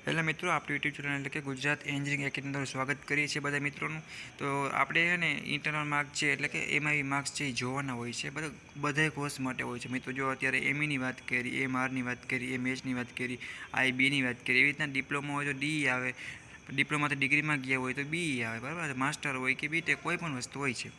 Hello મિત્રો, આપણું YouTube channel એટલે કે ગુજરાત એન્જિનિયરિંગ એકેડમી તમારું સ્વાગત કરીએ છીએ બધા મિત્રોનું. તો આપણે છે ને ઇન્ટરનલ માર્ક છે એટલે કે એમાં માર્ક્સ છે એ જોવાના હોય છે, બધા કોર્સ માટે હોય છે મિત્રો. જો અત્યારે એમઈની વાત કરી, એમઆરની વાત કરી, એમએચની વાત કરી, આઈબીની વાત કરી, એવી રીતના ડિપ્લોમા હોય તો ડી આવે, ડિપ્લોમાથી ડિગ્રીમાં ગયા હોય તો બી આવે, બરાબર. માસ્ટર હોય કે બીટેક કોઈ પણ વસ્તુ હોય છે.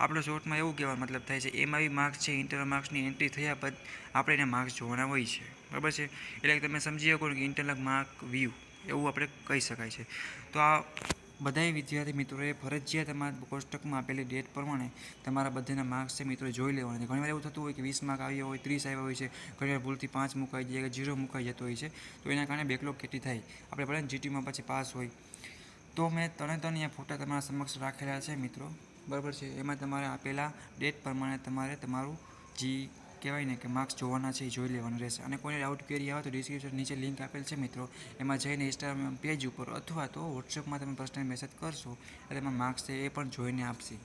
આપણો શોર્ટમાં એવું કહેવાનો મતલબ થાય છે એમાં માર્ક્સ છે ઇન્ટરનલ માર્ક્સની એન્ટ્રી થયા બાદ આપણે એને માર્ક્સ જોવાના હોય છે, બરાબર છે. એટલે તમે સમજી શકો કે ઇન્ટરનલ માર્ક વ્યૂ એવું આપણે કહી શકાય છે. તો આ બધાય વિદ્યાર્થી મિત્રોએ ફરજિયાત તમારા કોષ્ટકમાં આપેલી ડેટ પ્રમાણે તમારા બધાના માર્ક્સ છે મિત્રો જોઈ લેવાના છે. ઘણીવાર એવું થતું હોય કે 20 માર્ક આવ્યા હોય, 30 આવ્યા હોય છે, ઘણીવાર ભૂલથી 5 મુકાઈ જાય કે 0 મુકાઈ જતો હોય છે. તો એના કારણે બેકલોગ કેટલી થાય, આપણે ભલે જીટીમાં પછી પાસ હોય. તો મેં ત્રણે અહીંયા ફોટા તમારા સમક્ષ રાખેલા છે મિત્રો, બરાબર છે. એમાં તમારે આપેલા ડેટ પ્રમાણે તમારે તમારું જે કહેવાય ને કે માર્ક્સ જોવાના છે એ જોઈ લેવાનું રહેશે. અને કોઈને ડાઉટ ક્વેરી આવે તો ડિસ્ક્રિપ્શન નીચે લિંક આપેલ છે મિત્રો, એમાં જઈને ઇન્સ્ટાગ્રામ પેજ ઉપર અથવા તો વોટ્સઅપમાં તમે પર્સનલ મેસેજ કરશો એટલે એમાં માર્ક્સ છે એ પણ જોઈને આપશે.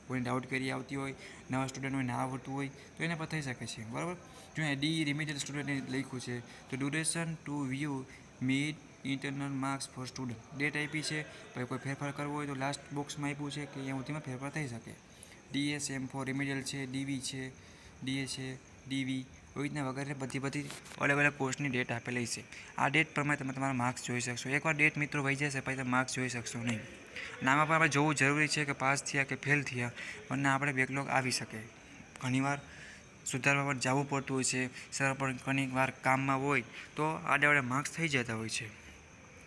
કોઈને ડાઉટ ક્વેરી આવતી હોય, નવા સ્ટુડન્ટ હોય, ના આવડતું હોય તો એને પણ થઈ શકે છે, બરાબર. જો ડી રિમિડિયલ સ્ટુડન્ટને લખ્યું છે તો duration to view mid internal marks for student date આપી છે. પછી કોઈ ફેરફાર કરવો હોય તો લાસ્ટ બોક્સમાં આપ્યું છે કે અહીંયા સુધીમાં ફેરફાર થઈ શકે. ડીએસએમ ફોર રિમિડિયલ છે, ડીવી છે, ડીએ છે, ડીવી એવી રીતના વગેરે બધી અલગ અલગ કોર્સની ડેટ આપેલી છે. આ ડેટ પ્રમાણે તમે તમારા માર્ક્સ જોઈ શકશો. એકવાર ડેટ મિત્રો વહી જશે પછી તમે માર્ક્સ જોઈ શકશો નહીં. અને આમાં પણ આપણે જોવું જરૂરી છે કે પાસ થયા કે ફેલ થયા, પણ આપણે બેકલોગ આવી શકે. ઘણીવાર સુધારવા પર જવું પડતું હોય છે, સર પણ ઘણીવાર કામમાં હોય તો આડે માર્ક્સ થઈ જતા હોય છે.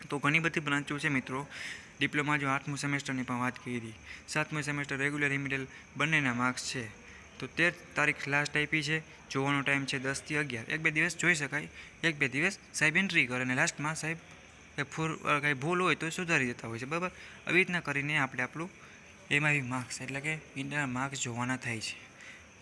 તો ઘણી બધી બ્રાન્ચો છે મિત્રો. ડિપ્લોમા જો 8મું સેમેસ્ટરની પણ વાત કરી, 7મું સેમેસ્ટર રેગ્યુલર રિમિડિયલ બંનેના માર્ક્સ છે. તો 13 તારીખ લાસ્ટ આપી છે. જોવાનો ટાઈમ છે 10 થી 11. 1-2 દિવસ જોઈ શકાય, 1-2 દિવસ સાહેબ એન્ટ્રી કરે અને લાસ્ટમાં સાહેબ કંઈ ભૂલ હોય તો સુધારી દેતા હોય છે, બરાબર. આવી રીતના કરીને આપણે આપણું એમાં માર્ક્સ એટલે કે ઇન્ટરનલ માર્ક્સ જોવાના થાય છે.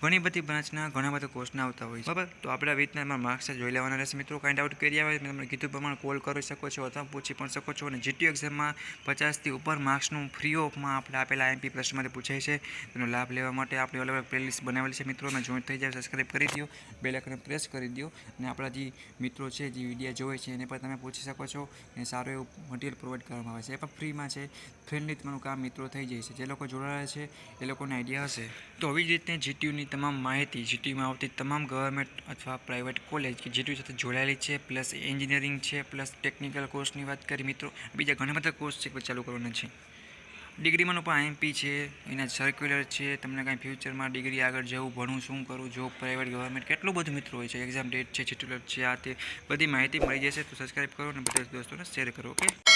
ઘણી બધી બ્રાન્ચના ઘણા બધા કોર્સના આવતા હોય છે, બરાબર. તો આપણે આવી રીતના માર્ક્સ જોઈ લેવાના રહેશે મિત્રો. કાંઈ ડાઉટ કરી આવે મેં તમને કીધું પ્રમાણે કોલ કરી શકો છો અથવા પૂછી પણ શકો છો. અને જીટીયુ એક્ઝામમાં 50થી ઉપર માર્ક્સનું ફ્રી ઓફમાં આપણે આપેલા આઈએમપી પ્રશ્નમાંથી પૂછાય છે. તેનો લાભ લેવા માટે આપણે અલગ અલગ પ્લેલિસ્ટ બનાવેલી છે મિત્રો. અને જોઈન્ટ થઈ જાય, સબસ્ક્રાઈબ કરી દો, બેલ આઇકન પ્રેસ કરી દો. અને આપણા જે મિત્રો છે જે વિડીયો જોવે છે એને પણ તમે પૂછી શકો છો. અને સારું એવું મટીરિયલ પ્રોવાઈડ કરવામાં આવે છે, એ પણ ફ્રીમાં છે. ફ્રેન્ડલી તમારું કામ મિત્રો થઈ જાય છે. જે લોકો જોડાયા છે એ લોકોને આઈડિયા હશે. તો આવી જ રીતે જીટીયુની તમામ માહિતી, જીટીયુમાં આવતી તમામ ગવર્મેન્ટ અથવા પ્રાઇવેટ કોલેજ કે જીટીયુ સાથે જોડાયેલી છે, પ્લસ એન્જિનિયરિંગ છે, પ્લસ ટેકનિકલ કોર્સની વાત કરી મિત્રો. બીજા ઘણા બધા કોર્સ છે કે ચાલુ કરવાના છે. ડિગ્રીમાંનું પણ આઈએમપી છે, એના સર્ક્યુલર છે. તમને કાંઈ ફ્યુચરમાં ડિગ્રી આગળ જવું, ભણવું, શું કરવું, જોબ, પ્રાઇવેટ, ગવર્મેન્ટ કેટલું બધું મિત્રો હોય છે. એક્ઝામ ડેટ છે, શેડ્યુલર છે, આ તે બધી માહિતી મળી જશે. તો સબસ્ક્રાઈબ કરો અને બધા દોસ્તોને શેર કરો, ઓકે.